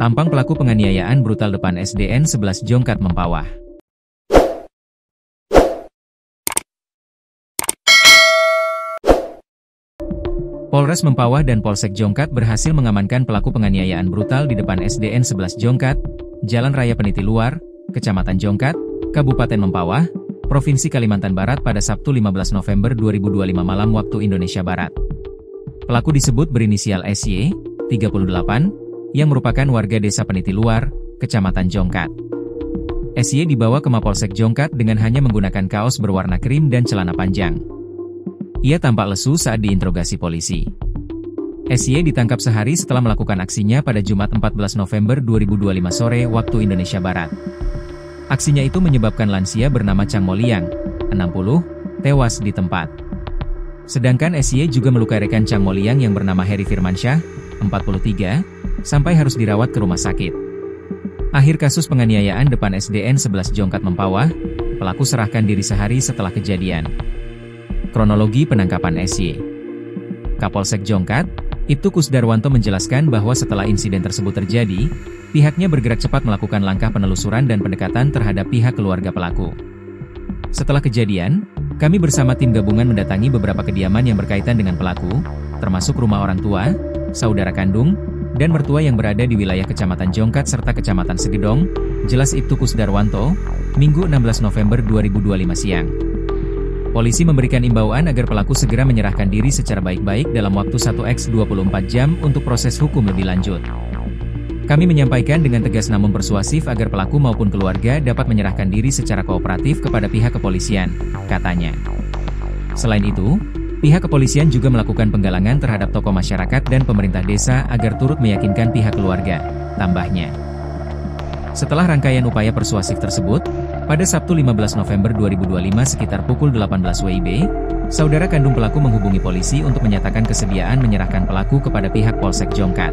Tampang pelaku penganiayaan brutal depan SDN 11 Jongkat Mempawah. Polres Mempawah dan Polsek Jongkat berhasil mengamankan pelaku penganiayaan brutal di depan SDN 11 Jongkat, Jalan Raya Peniti Luar, Kecamatan Jongkat, Kabupaten Mempawah, Provinsi Kalimantan Barat pada Sabtu 15 November 2025 malam waktu Indonesia Barat. Pelaku disebut berinisial SY, 38, yang merupakan warga desa Peniti Luar, Kecamatan Jongkat. SY dibawa ke Mapolsek Jongkat dengan hanya menggunakan kaos berwarna krim dan celana panjang. Ia tampak lesu saat diinterogasi polisi. SY ditangkap sehari setelah melakukan aksinya pada Jumat 14 November 2025 sore waktu Indonesia Barat. Aksinya itu menyebabkan lansia bernama Chang Moliang, 60, tewas di tempat. Sedangkan SY juga melukai rekan Chang Moliang yang bernama Heri Firmansyah, 43, sampai harus dirawat ke rumah sakit. Akhir kasus penganiayaan depan SDN 11 Jongkat Mempawah, pelaku serahkan diri sehari setelah kejadian. Kronologi penangkapan SY. Kapolsek Jongkat, Ibtu Kusdarwanto menjelaskan bahwa setelah insiden tersebut terjadi, pihaknya bergerak cepat melakukan langkah penelusuran dan pendekatan terhadap pihak keluarga pelaku. Setelah kejadian, kami bersama tim gabungan mendatangi beberapa kediaman yang berkaitan dengan pelaku, termasuk rumah orang tua, saudara kandung, dan mertua yang berada di wilayah Kecamatan Jongkat serta Kecamatan Segedong, jelas Ibtu Kusdarwanto, Minggu 16 November 2025 siang. Polisi memberikan imbauan agar pelaku segera menyerahkan diri secara baik-baik dalam waktu 1x24 jam untuk proses hukum lebih lanjut. Kami menyampaikan dengan tegas namun persuasif agar pelaku maupun keluarga dapat menyerahkan diri secara kooperatif kepada pihak kepolisian, katanya. Selain itu, pihak kepolisian juga melakukan penggalangan terhadap tokoh masyarakat dan pemerintah desa agar turut meyakinkan pihak keluarga, tambahnya. Setelah rangkaian upaya persuasif tersebut, pada Sabtu 15 November 2025 sekitar pukul 18 WIB, saudara kandung pelaku menghubungi polisi untuk menyatakan kesediaan menyerahkan pelaku kepada pihak Polsek Jongkat.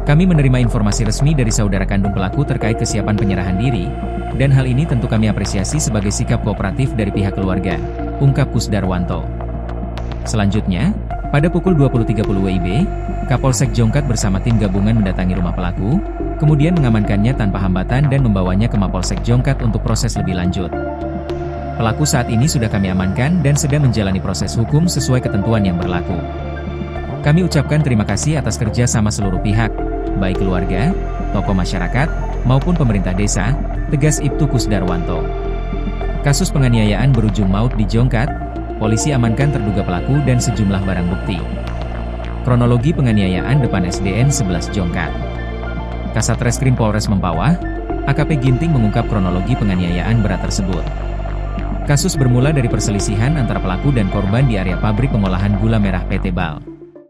Kami menerima informasi resmi dari saudara kandung pelaku terkait kesiapan penyerahan diri, dan hal ini tentu kami apresiasi sebagai sikap kooperatif dari pihak keluarga, ungkap Kusdarwanto. Selanjutnya, pada pukul 20.30 WIB, Kapolsek Jongkat bersama tim gabungan mendatangi rumah pelaku, kemudian mengamankannya tanpa hambatan dan membawanya ke Mapolsek Jongkat untuk proses lebih lanjut. Pelaku saat ini sudah kami amankan dan sedang menjalani proses hukum sesuai ketentuan yang berlaku. Kami ucapkan terima kasih atas kerja sama seluruh pihak, baik keluarga, tokoh masyarakat, maupun pemerintah desa, tegas Ibtu Kusdarwanto. Kasus penganiayaan berujung maut di Jongkat, polisi amankan terduga pelaku dan sejumlah barang bukti. Kronologi penganiayaan depan SDN 11 Jongkat. Kasat Reskrim Polres Mempawah, AKP Ginting mengungkap kronologi penganiayaan berat tersebut. Kasus bermula dari perselisihan antara pelaku dan korban di area pabrik pengolahan gula merah PT BAL.